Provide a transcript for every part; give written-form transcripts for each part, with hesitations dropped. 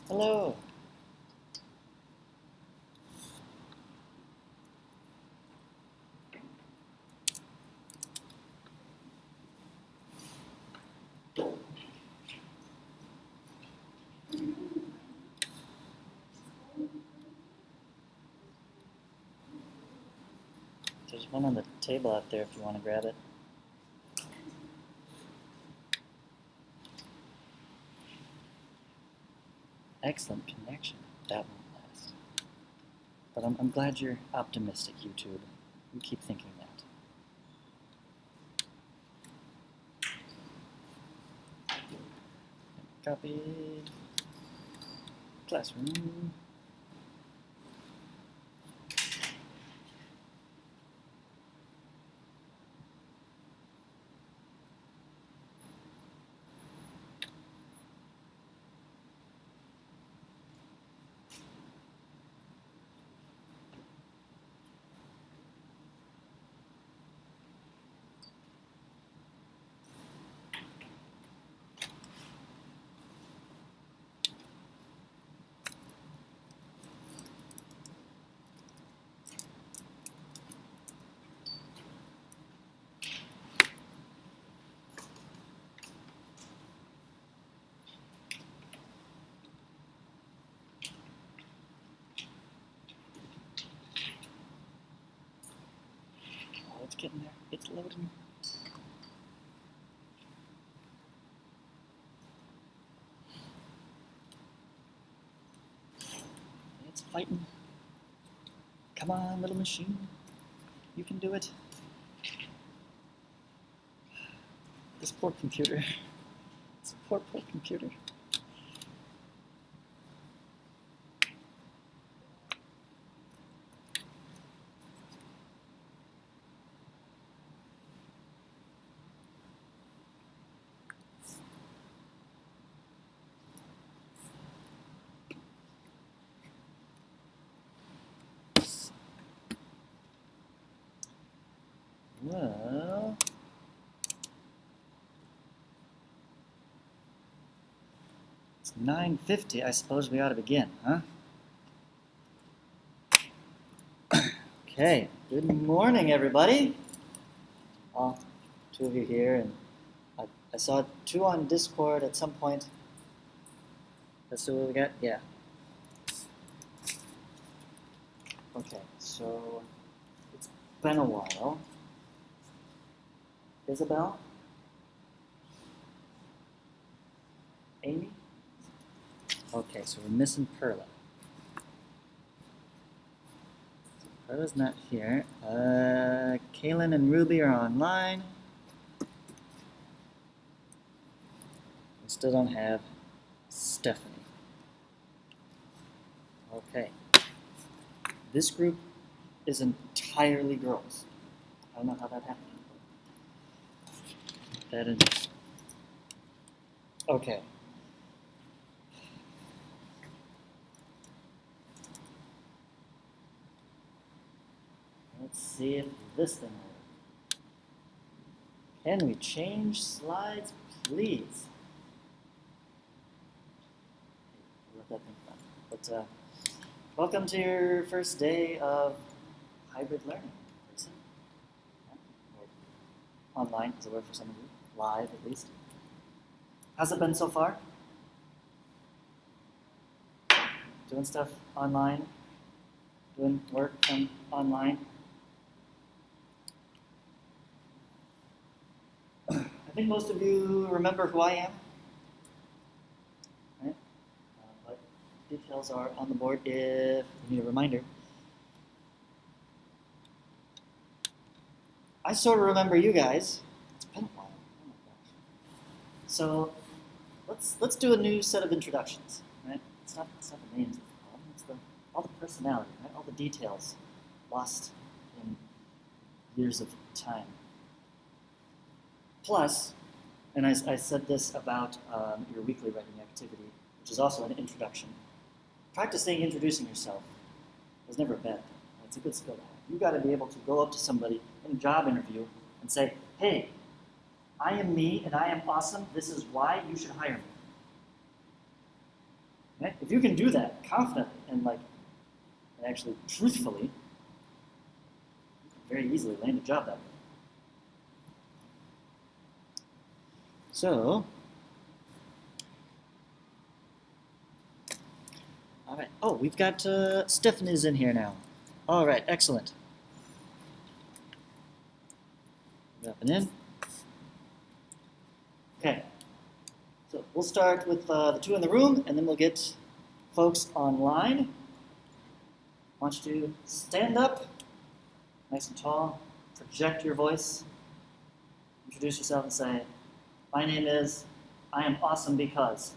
Hello. There's one on the table out there if you want to grab it. Excellent connection. That won't last. But I'm glad you're optimistic, YouTube. You keep thinking that. Copy. Classroom. Oh, it's getting there. It's loading. It's fighting. Come on, little machine. You can do it. This poor computer. This poor computer. Well, it's 9:50. I suppose we ought to begin, huh? Okay. Good morning, everybody. Two of you here, and I saw two on Discord at some point. Let's see what we got. Yeah. Okay. So it's been a while. Isabel? Amy? Okay, so we're missing Perla. Perla's not here. Kaylin and Ruby are online. We still don't have Stephanie. Okay. This group is entirely girls. I don't know how that happened. That is okay. Let's see if this thing works. Can we change slides, please? Let that thing run. But welcome to your first day of hybrid learning. Person. Or online, as it were for some of you. Live, at least. How's it been so far? Doing stuff online? Doing work from online? I think most of you remember who I am. Right? But details are on the board if you need a reminder. I sort of remember you guys. It's been a while. Oh my gosh. So let's do a new set of introductions. Right? It's not the names of the problem. It's all the personality, right? All the details lost in years of time. Plus, and I said this about your weekly writing activity, which is also an introduction. Practicing introducing yourself is never bad. It's a good skill to have. You got to be able to go up to somebody in a job interview and say, "Hey, I am me and I am awesome. This is why you should hire me." Right? If you can do that confidently and actually truthfully, you can very easily land a job that way. So, all right. Oh, we've got Stephanie's in here now. All right, excellent. Dropping in. Okay. So we'll start with the two in the room, and then we'll get folks online. I want you to stand up, nice and tall, project your voice, introduce yourself and say, my name is, I am awesome because.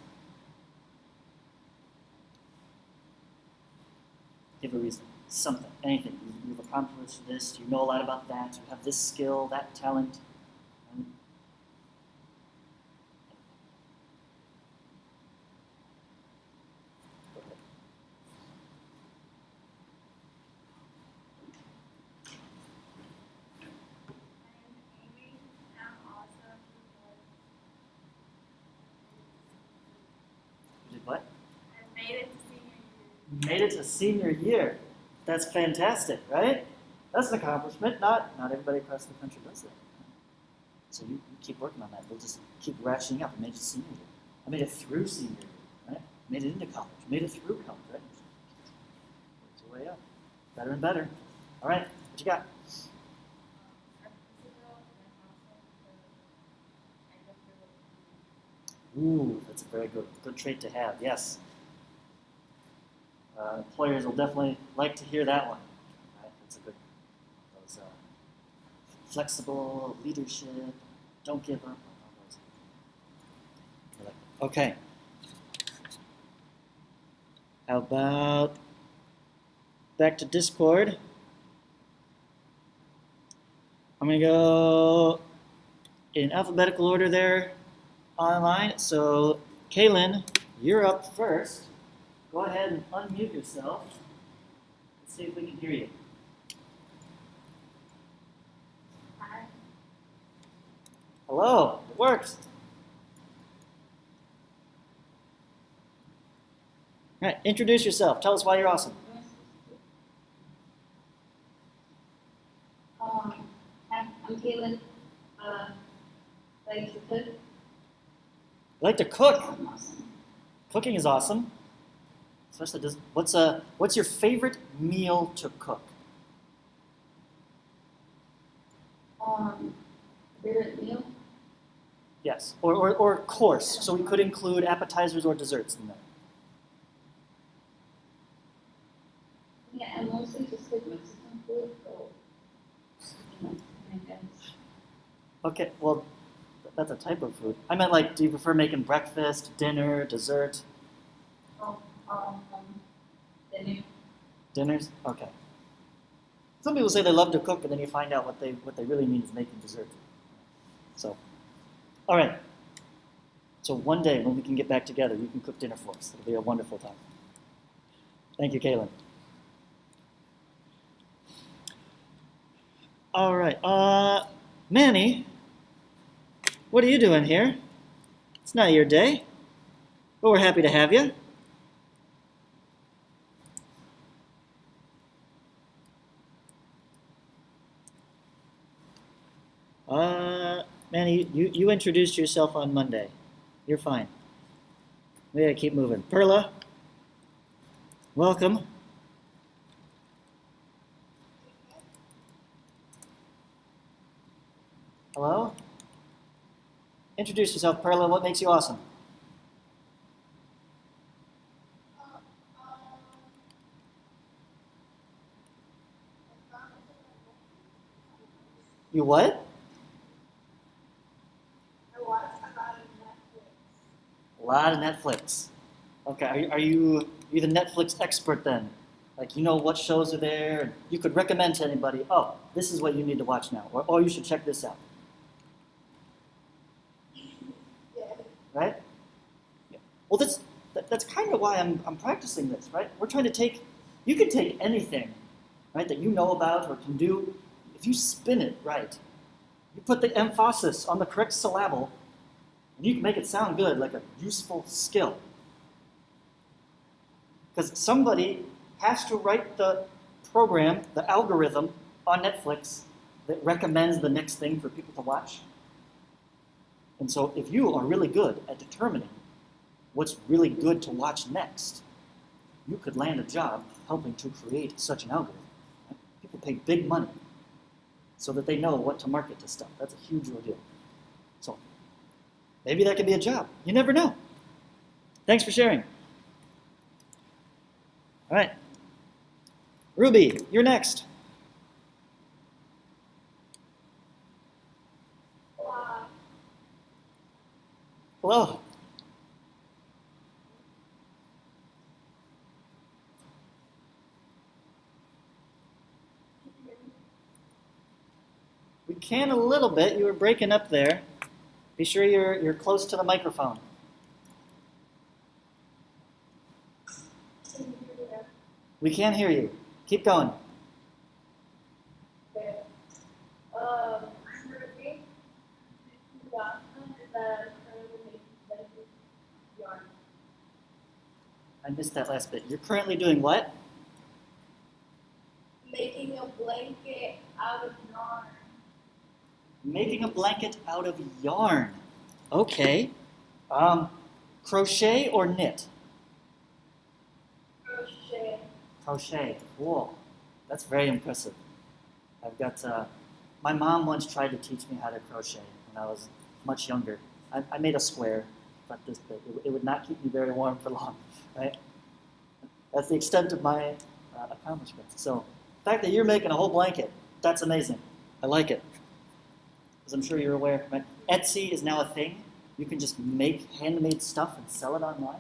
Give a reason, something, anything. You've accomplished this, you know a lot about that, you have this skill, that talent. What? I made it to senior year. You made it to senior year. That's fantastic, right? That's an accomplishment. Not everybody across the country does that. So you keep working on that. We'll just keep ratcheting up. I made it to senior year. I made it through senior year, right? I made it into college. I made it through college, right? It's your way up. Better and better. All right, what you got? Ooh, that's a very good trait to have, yes. Employers will definitely like to hear that one. Right? That's a good, those flexible leadership, don't give up. Okay. How about back to Discord? I'm going to go in alphabetical order there online. So, Kaylin, you're up first. Go ahead and unmute yourself. Let's see if we can hear you. Hi. Hello, it works. All right, introduce yourself. Tell us why you're awesome. I'm Caitlin. Like to cook. You like to cook. I'm awesome. Cooking is awesome. Especially, what's your favorite meal to cook? Favorite meal? Yes, or course. So we could include appetizers or desserts in there. Yeah, I mostly just cook Mexican food, so I guess. Okay, well, that's a type of food. I meant do you prefer making breakfast, dinner, dessert? Dinner. Dinners? Okay. Some people say they love to cook, and then you find out what they really mean is making dessert. So, all right. So one day when we can get back together, you can cook dinner for us. It'll be a wonderful time. Thank you, Kaylin. All right. Manny, what are you doing here? It's not your day, but we're happy to have you. Manny, you introduced yourself on Monday. You're fine. We gotta keep moving. Perla, welcome. Hello? Introduce yourself, Perla. What makes you awesome? You what? I watch a lot of Netflix. A lot of Netflix. Okay, are you the Netflix expert then? You know what shows are there, and you could recommend to anybody, oh, this is what you need to watch now, or oh, you should check this out. Yeah. Right? Yeah. Well, that's kind of why I'm practicing this, right? We're trying to you can take anything, right, that you know about or can do. If you spin it right, you put the emphasis on the correct syllable, and you can make it sound good, like a useful skill. Because somebody has to write the program, the algorithm on Netflix that recommends the next thing for people to watch. And so if you are really good at determining what's really good to watch next, you could land a job helping to create such an algorithm. Right? People pay big money so that they know what to market to stuff. That's a huge ordeal. So maybe that could be a job. You never know. Thanks for sharing. All right. Ruby, you're next. Hello. We can a little bit. You were breaking up there. Be sure you're close to the microphone. We can hear you. Keep going. I missed that last bit. You're currently doing what? Making a blanket out of yarn. Making a blanket out of yarn. Okay. Crochet or knit? Crochet. Crochet. Cool. That's very impressive. I've got. My mom once tried to teach me how to crochet when I was much younger. I made a square, but this big. It would not keep me very warm for long, right? That's the extent of my accomplishments. So the fact that you're making a whole blanket, that's amazing. I like it. As I'm sure you're aware, right? Etsy is now a thing. You can just make handmade stuff and sell it online.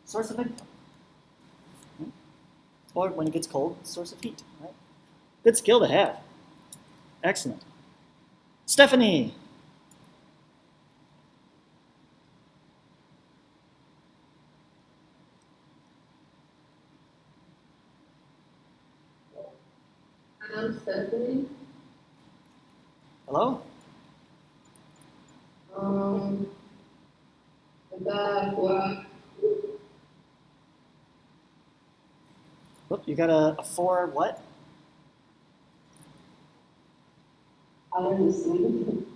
Source of income. Right? Or when it gets cold, source of heat. Right? Good skill to have. Excellent. Stephanie. I'm Stephanie. Hello? Look, you got a 4 what? Hours of sleep.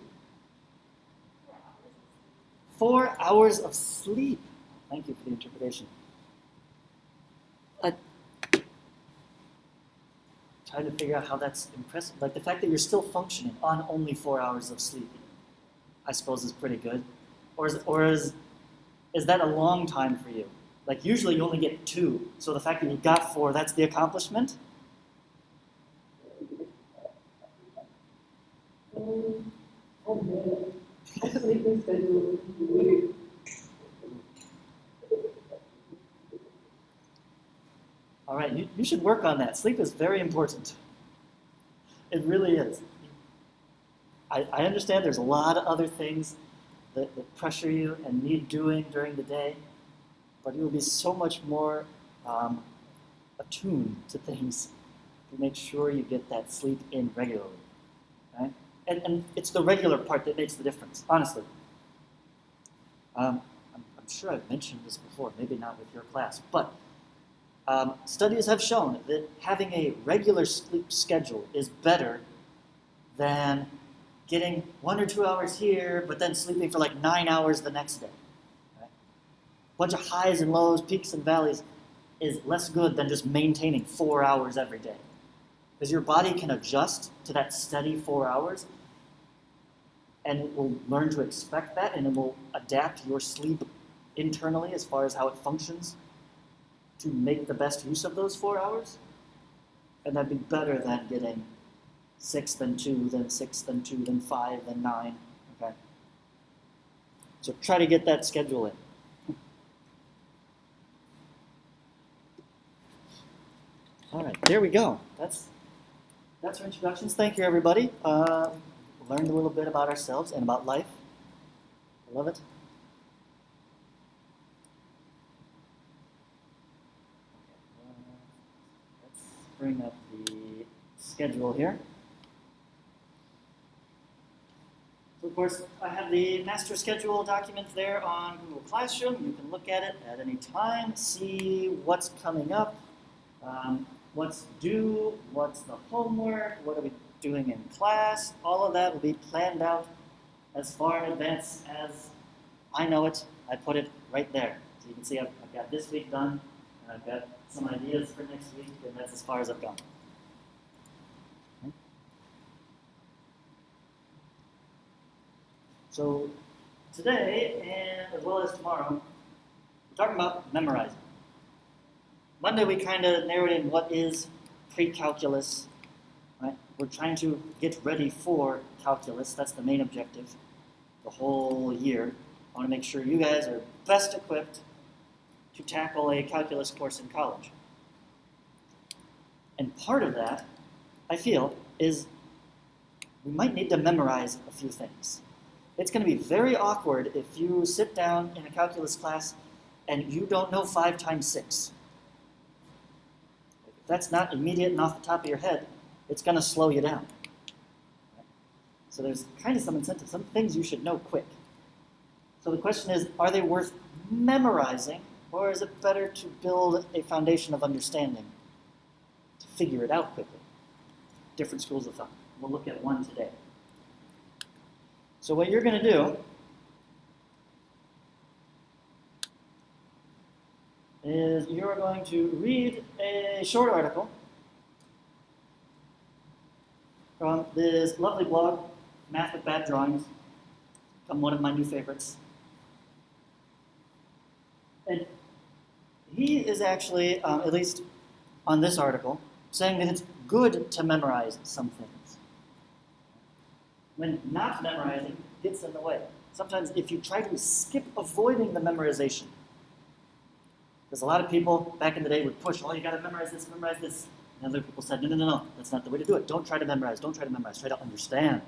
4 hours of sleep. Thank you for the interpretation. Trying to figure out how that's impressive. Like the fact that you're still functioning on only 4 hours of sleep, I suppose is pretty good. Or is that a long time for you? Like usually you only get 2. So the fact that you got 4, that's the accomplishment? My sleeping schedule is weird. All right, you should work on that. Sleep is very important. It really is. I understand there's a lot of other things that pressure you and need doing during the day, but you'll be so much more attuned to things to make sure you get that sleep in regularly. Right? And it's the regular part that makes the difference, honestly. I'm sure I've mentioned this before, maybe not with your class, but studies have shown that having a regular sleep schedule is better than getting 1 or 2 hours here, but then sleeping for like 9 hours the next day. Right? A bunch of highs and lows, peaks and valleys is less good than just maintaining 4 hours every day. Because your body can adjust to that steady 4 hours, and it will learn to expect that, and it will adapt your sleep internally as far as how it functions to make the best use of those 4 hours. And that'd be better than getting 6, then 2, then 6, then 2, then 5, then 9. Okay. So try to get that schedule in. All right, there we go. That's our introductions. Thank you, everybody. Learned a little bit about ourselves and about life. I love it. Let's bring up the schedule here. So course, I have the master schedule document there on Google Classroom. You can look at it at any time, see what's coming up, what's due, what's the homework, what are we doing in class. All of that will be planned out as far in advance as I know it. I put it right there. So you can see I've got this week done, and I've got some ideas for next week, and that's as far as I've gone. So today, and as well as tomorrow, we're talking about memorizing. Monday we kind of narrowed in what is pre-calculus. Right? We're trying to get ready for calculus. That's the main objective the whole year. I want to make sure you guys are best equipped to tackle a calculus course in college. And part of that, I feel, is we might need to memorize a few things. It's going to be very awkward if you sit down in a calculus class and you don't know 5 times 6. If that's not immediate and off the top of your head, it's going to slow you down. So there's kind of some incentive, some things you should know quick. So the question is, are they worth memorizing, or is it better to build a foundation of understanding to figure it out quickly? Different schools of thought. We'll look at one today. So what you're going to do is you're going to read a short article from this lovely blog, Math with Bad Drawings, become one of my new favorites. And he is actually, at least on this article, saying that it's good to memorize some things. When not memorizing gets in the way. Sometimes if you try to skip avoiding the memorization, because a lot of people back in the day would push, oh, you got to memorize this, memorize this. And other people said, no, that's not the way to do it. Don't try to memorize, try to understand.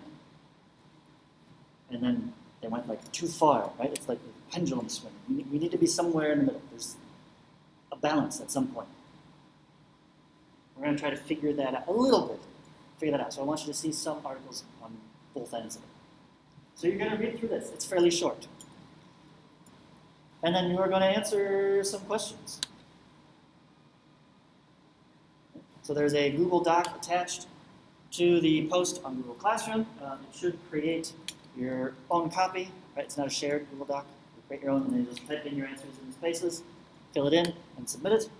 And then they went like too far, right? It's like a pendulum swing. We need to be somewhere in the middle. There's a balance at some point. We're going to try to figure that out a little bit. Figure that out. So I want you to see some articles on both ends of it. So you're going to read through this. It's fairly short. And then you are going to answer some questions. So there's a Google Doc attached to the post on Google Classroom. It should create your own copy. Right? It's not a shared Google Doc. You create your own, and then you just type in your answers in the spaces, fill it in, and submit it.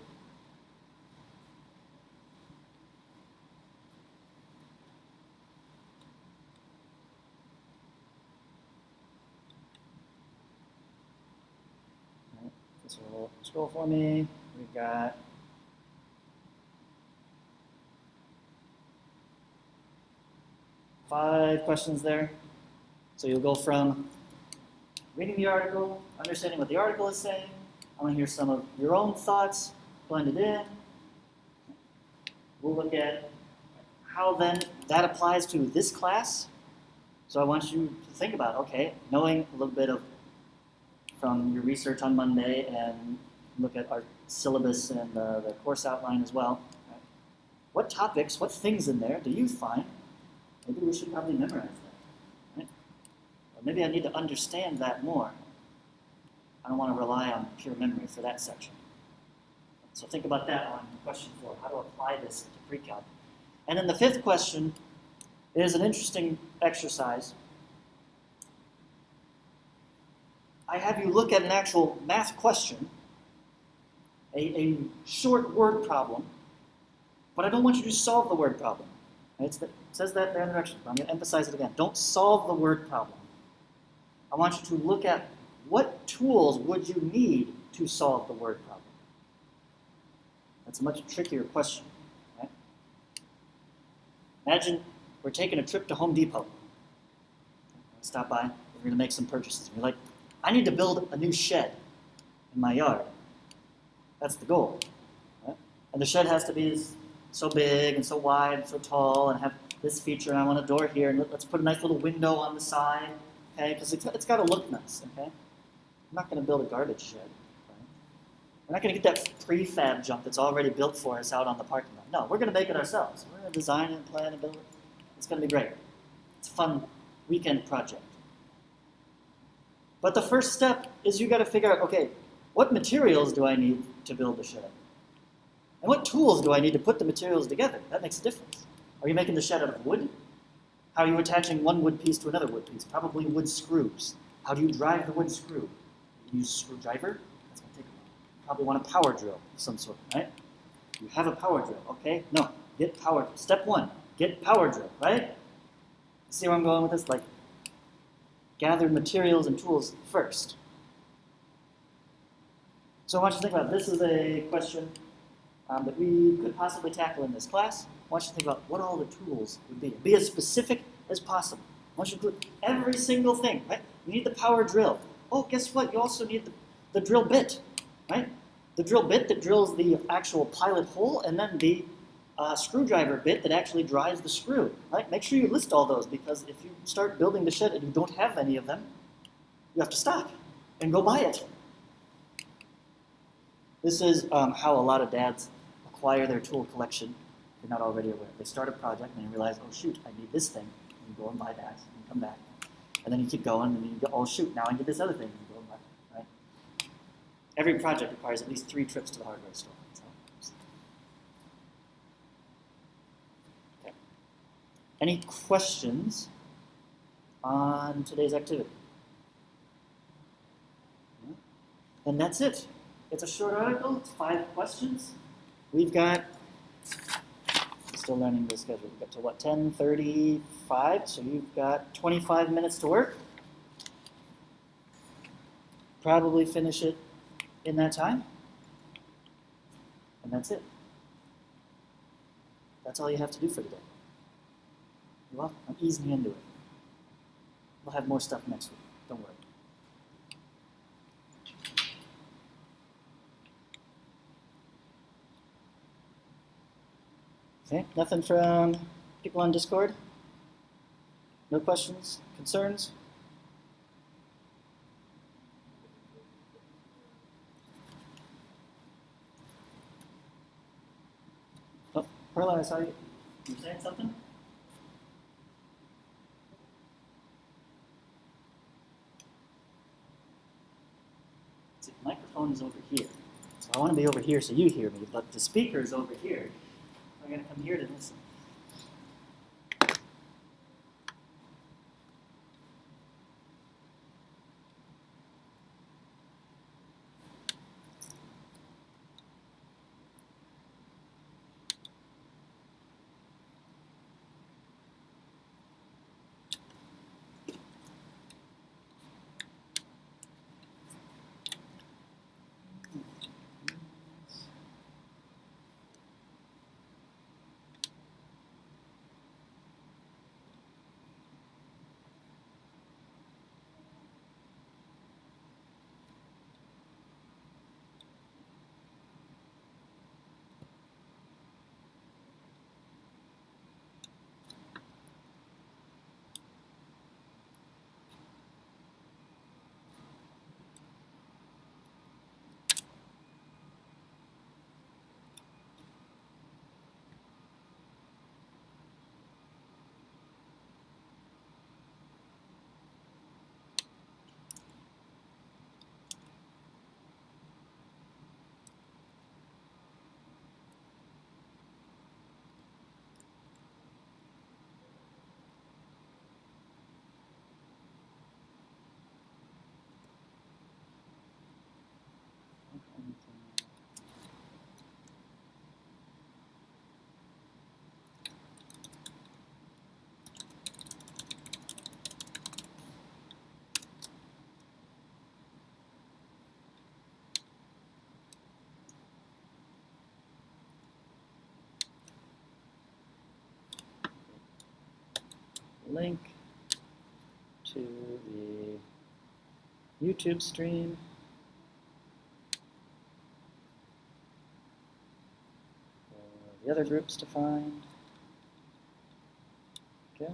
So we'll scroll for me. We've got five questions there. So you'll go from reading the article, understanding what the article is saying. I want to hear some of your own thoughts blended in. We'll look at how then that applies to this class. So I want you to think about, okay, knowing a little bit of from your research on Monday and look at our syllabus and the course outline as well. Right? What topics, what things in there do you find maybe we should probably memorize that? Right? Or maybe I need to understand that more. I don't want to rely on pure memory for that section. So think about that on question 4, how to apply this to PreCalc. And then the 5th question is an interesting exercise. I have you look at an actual math question, a short word problem, but I don't want you to solve the word problem. Right? It says that there in the direction, but I'm going to emphasize it again. Don't solve the word problem. I want you to look at what tools would you need to solve the word problem. That's a much trickier question. Right? Imagine we're taking a trip to Home Depot. Stop by, we're going to make some purchases. You're like, I need to build a new shed in my yard. That's the goal. Right? And the shed has to be so big and so wide and so tall and have this feature, and I want a door here, and let's put a nice little window on the side, okay? Because it's got to look nice, okay? I'm not going to build a garbage shed. Right? We're not going to get that prefab junk that's already built for us out on the parking lot. No, we're going to make it ourselves. We're going to design it and plan and build it. It's going to be great. It's a fun weekend project. But the first step is you got to figure out, okay, what materials do I need to build the shed? And what tools do I need to put the materials together? That makes a difference. Are you making the shed out of wood? How are you attaching one wood piece to another wood piece? Probably wood screws. How do you drive the wood screw? You use a screwdriver? That's going to take a while. You probably want a power drill of some sort, right? You have a power drill, okay? No, get power. Step one, get power drill, right? See where I'm going with this? Like, gather materials and tools first. So I want you to think about, this is a question that we could possibly tackle in this class. I want you to think about what all the tools would be. Be as specific as possible. I want you to include every single thing, right? You need the power drill. Oh, guess what? You also need the drill bit, right? The drill bit that drills the actual pilot hole, and then the screwdriver bit that actually drives the screw, right? Make sure you list all those, because if you start building the shed and you don't have any of them, you have to stop and go buy it. This is how a lot of dads acquire their tool collection. They're not already aware. They start a project and they realize, oh shoot, I need this thing. And you go and buy that, and you come back. And then you keep going, and you go, oh shoot, now I need this other thing. And you go and buy it, right? Every project requires at least 3 trips to the hardware store. So. Okay. Any questions on today's activity? No? And that's it. It's a short article. It's 5 questions. We've got, still learning the schedule. We've got to what, 10:35? So you've got 25 minutes to work. Probably finish it in that time. And that's it. That's all you have to do for today. Well, I'm easing you into it. We'll have more stuff next week. Don't worry. Okay, nothing from people on Discord? No questions? Concerns? Oh, Perla, I saw you. You were saying something? See, the microphone is over here. So I want to be over here so you hear me, but the speaker is over here. I'm going to come here to listen. Link to the YouTube stream. The other groups to find. Okay.